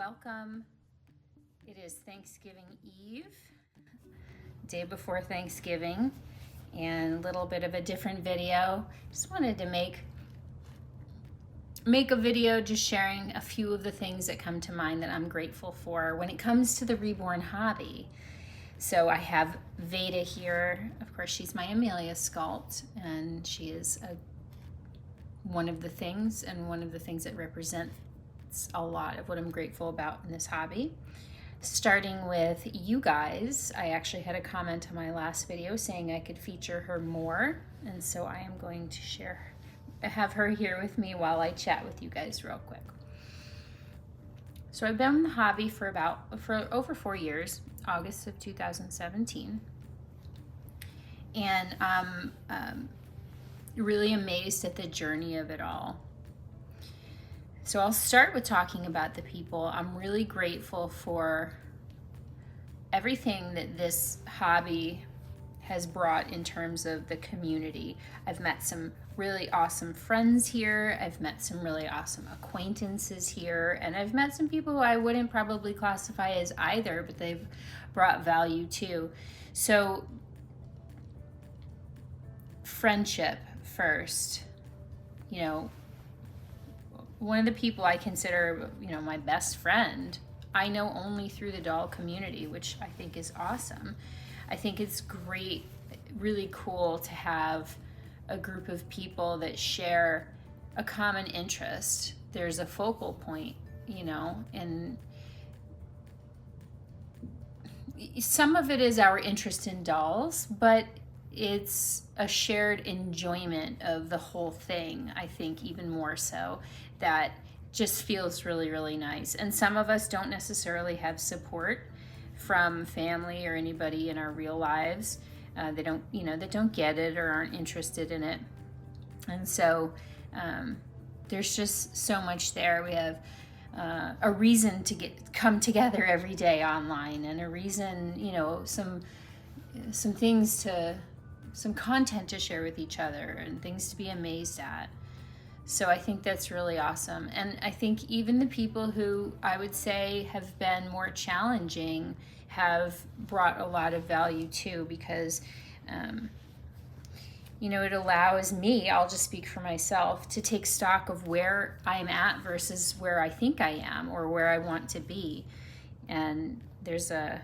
welcome. It is Thanksgiving Eve, day before Thanksgiving, and a little bit of a different video. Just wanted to make a video just sharing a few of the things that come to mind that I'm grateful for when it comes to the Reborn hobby. So I have Veda here. Of course, she's my Amelia sculpt, and she is one of the things that represents a lot of what I'm grateful about in this hobby. Starting with you guys, I actually had a comment on my last video saying I could feature her more, and so I am going to have her here with me while I chat with you guys real quick. So I've been in the hobby for over 4 years, August of 2017, and I'm really amazed at the journey of it all. So I'll start with talking about the people. I'm really grateful for everything that this hobby has brought in terms of the community. I've met some really awesome friends here. I've met some really awesome acquaintances here. And I've met some people who I wouldn't probably classify as either, but they've brought value too. So friendship first. One of the people I consider, my best friend, I know only through the doll community, which I think is awesome. I think it's great, really cool to have a group of people that share a common interest. There's a focal point, and some of it is our interest in dolls, but it's a shared enjoyment of the whole thing, I think, even more so, that just feels really, really nice. And some of us don't necessarily have support from family or anybody in our real lives. They don't, that don't get it or aren't interested in it. And so there's just so much there. We have a reason to come together every day online, and a reason, some things some content to share with each other and things to be amazed at. So I think that's really awesome. And I think even the people who I would say have been more challenging have brought a lot of value too, because, it allows me, I'll just speak for myself, to take stock of where I'm at versus where I think I am or where I want to be. And there's an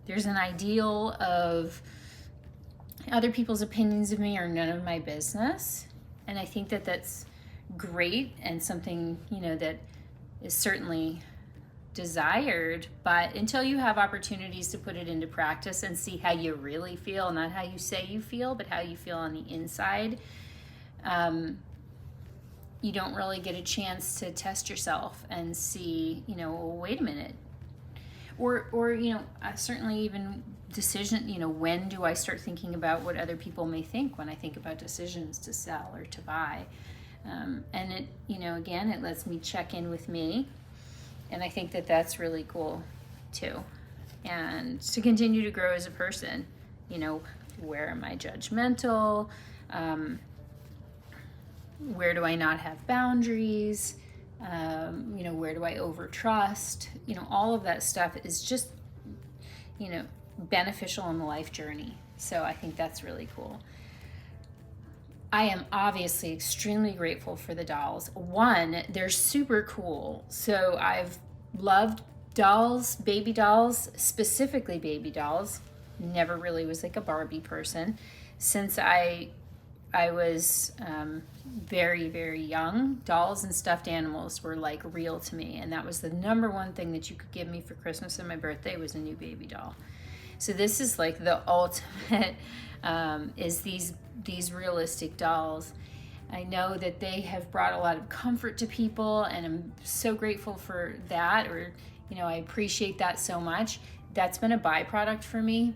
ideal of other people's opinions of me are none of my business. And I think that that's great and something, that is certainly desired. But until you have opportunities to put it into practice and see how you really feel, not how you say you feel, but how you feel on the inside, you don't really get a chance to test yourself and see, wait a minute. Or certainly even decision, when do I start thinking about what other people may think when I think about decisions to sell or to buy? And it, again, it lets me check in with me. And I think that that's really cool too. And to continue to grow as a person, where am I judgmental? Where do I not have boundaries? Where do I overtrust? All of that stuff is just, beneficial in the life journey. So I think that's really cool. I am obviously extremely grateful for the dolls. One, they're super cool. So I've loved dolls, baby dolls, specifically baby dolls. Never really was like a Barbie person. Since I was very, very young, dolls and stuffed animals were like real to me. And that was the number one thing that you could give me for Christmas and my birthday was a new baby doll. So this is like the ultimate, is these realistic dolls. I know that they have brought a lot of comfort to people, and I'm so grateful for that, or, I appreciate that so much. That's been a byproduct for me,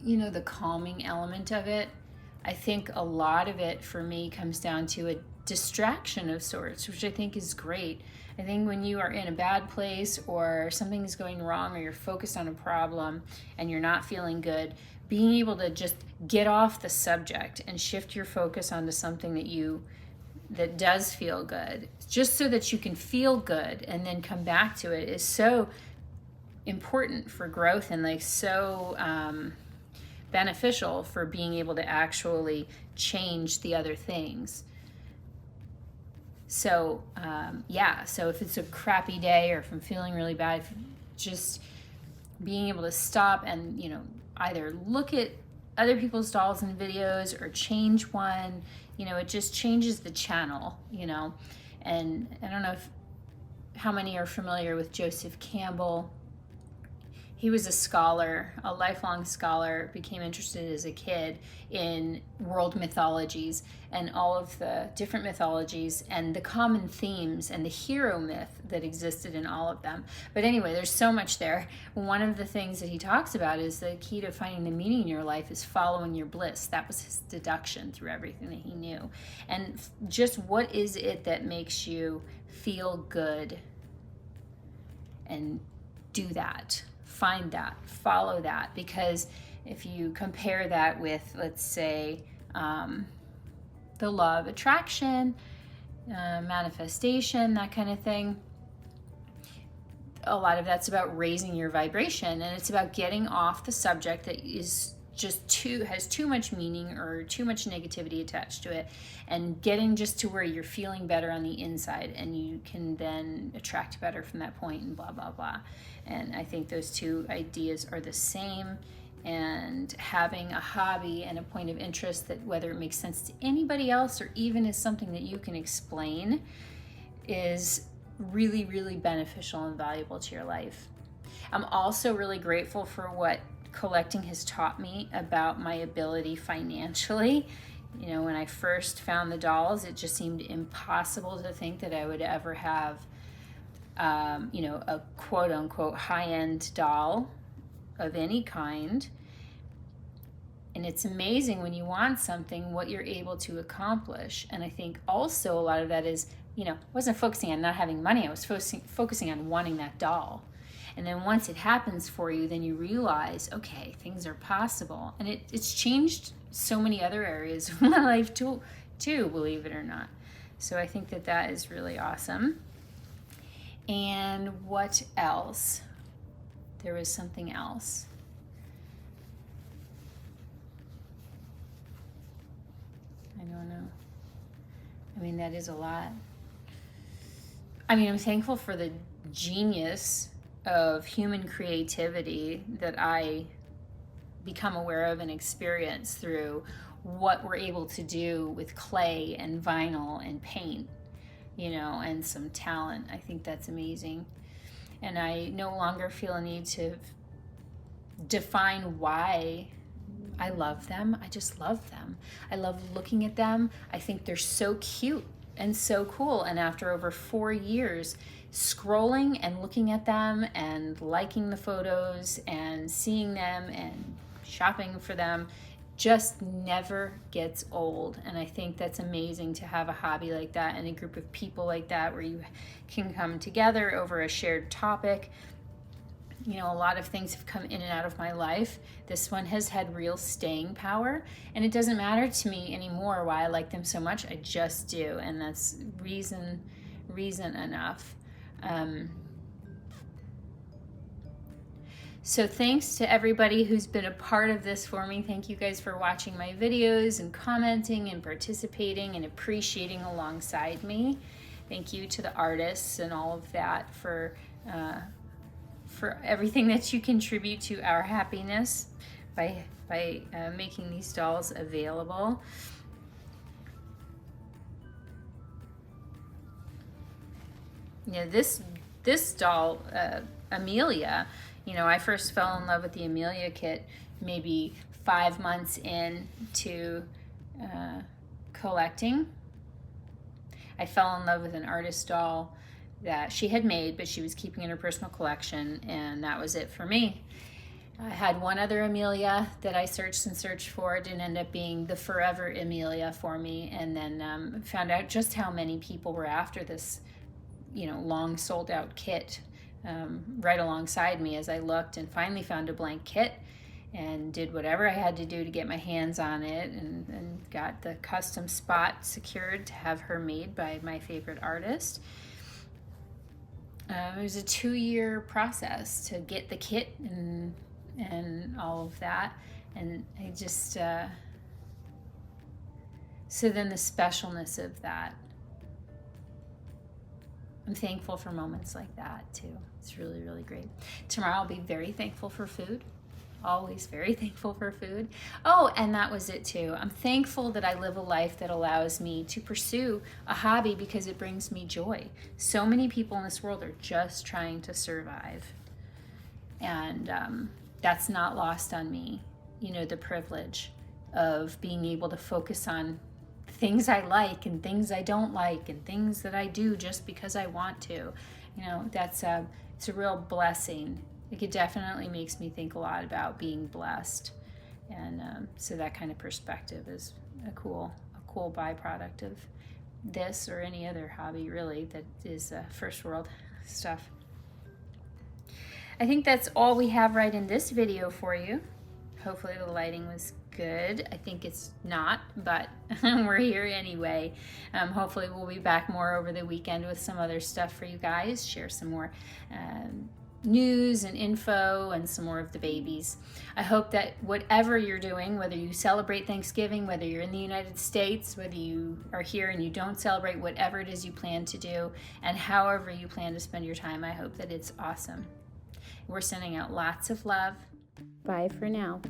the calming element of it. I think a lot of it for me comes down to a distraction of sorts, which I think is great. I think when you are in a bad place or something is going wrong or you're focused on a problem and you're not feeling good, being able to just get off the subject and shift your focus onto something that you that does feel good, just so that you can feel good and then come back to it, is so important for growth, and like so beneficial for being able to actually change the other things. So yeah, so if it's a crappy day or if I'm feeling really bad, just being able to stop and, you know, either look at other people's dolls and videos or change one, you know, it just changes the channel, you know. And I don't know how many are familiar with Joseph Campbell. He was a scholar, a lifelong scholar, became interested as a kid in world mythologies and all of the different mythologies and the common themes and the hero myth that existed in all of them. But anyway, there's so much there. One of the things that he talks about is the key to finding the meaning in your life is following your bliss. That was his deduction through everything that he knew. And just what is it that makes you feel good, and do that. Find that, follow that, because if you compare that with, let's say, the law of attraction, manifestation, that kind of thing, a lot of that's about raising your vibration, and it's about getting off the subject that is just has too much meaning or too much negativity attached to it, and getting just to where you're feeling better on the inside, and you can then attract better from that point, and blah blah blah. And I think those two ideas are the same, and having a hobby and a point of interest that, whether it makes sense to anybody else or even is something that you can explain, is really, really beneficial and valuable to your life. I'm also really grateful for what collecting has taught me about my ability financially. You know, when I first found the dolls, it just seemed impossible to think that I would ever have you know, a quote unquote high-end doll of any kind. And it's amazing when you want something, what you're able to accomplish. And I think also a lot of that is, you know, I wasn't focusing on not having money, I was focusing on wanting that doll. And then once it happens for you, then you realize, okay, things are possible. And it's changed so many other areas of my life too, believe it or not. So I think that that is really awesome. And what else? There was something else. I don't know. I mean, that is a lot. I mean, I'm thankful for the genius of human creativity that I become aware of and experience through what we're able to do with clay and vinyl and paint, you know, and some talent. I think that's amazing. And I no longer feel a need to define why I love them. I just love them. I love looking at them. I think they're so cute and so cool. And after over 4 years, scrolling and looking at them and liking the photos and seeing them and shopping for them just never gets old. And I think that's amazing to have a hobby like that and a group of people like that where you can come together over a shared topic. You know, a lot of things have come in and out of my life. This one has had real staying power, and it doesn't matter to me anymore why I like them so much. I just do, and that's reason enough. So thanks to everybody who's been a part of this for me. Thank you guys for watching my videos and commenting and participating and appreciating alongside me. Thank you to the artists and all of that for everything that you contribute to our happiness by making these dolls available. You know, this doll, Amelia, you know, I first fell in love with the Amelia kit maybe 5 months into collecting. I fell in love with an artist doll that she had made, but she was keeping in her personal collection, and that was it for me. I had one other Amelia that I searched for. It didn't end up being the forever Amelia for me, and then found out just how many people were after this, you know, long sold out kit right alongside me as I looked, and finally found a blank kit and did whatever I had to do to get my hands on it, and got the custom spot secured to have her made by my favorite artist. It was a 2-year process to get the kit and all of that, and I just so then the specialness of that, I'm thankful for moments like that too. It's really, really great. Tomorrow I'll be very thankful for food. Always very thankful for food. Oh, and that was it too. I'm thankful that I live a life that allows me to pursue a hobby because it brings me joy. So many people in this world are just trying to survive. And that's not lost on me. You know, the privilege of being able to focus on things I like and things I don't like and things that I do just because I want to. You know, it's a real blessing. It definitely makes me think a lot about being blessed, and so that kind of perspective is a cool byproduct of this or any other hobby, really, that is first world stuff. I think that's all we have right in this video for you. Hopefully the lighting was good. I think it's not, but we're here anyway. Hopefully we'll be back more over the weekend with some other stuff for you guys, share some more news and info and some more of the babies. I hope that whatever you're doing, whether you celebrate Thanksgiving, whether you're in the United States, whether you are here and you don't celebrate, whatever it is you plan to do and however you plan to spend your time, I hope that it's awesome. We're sending out lots of love. Bye for now.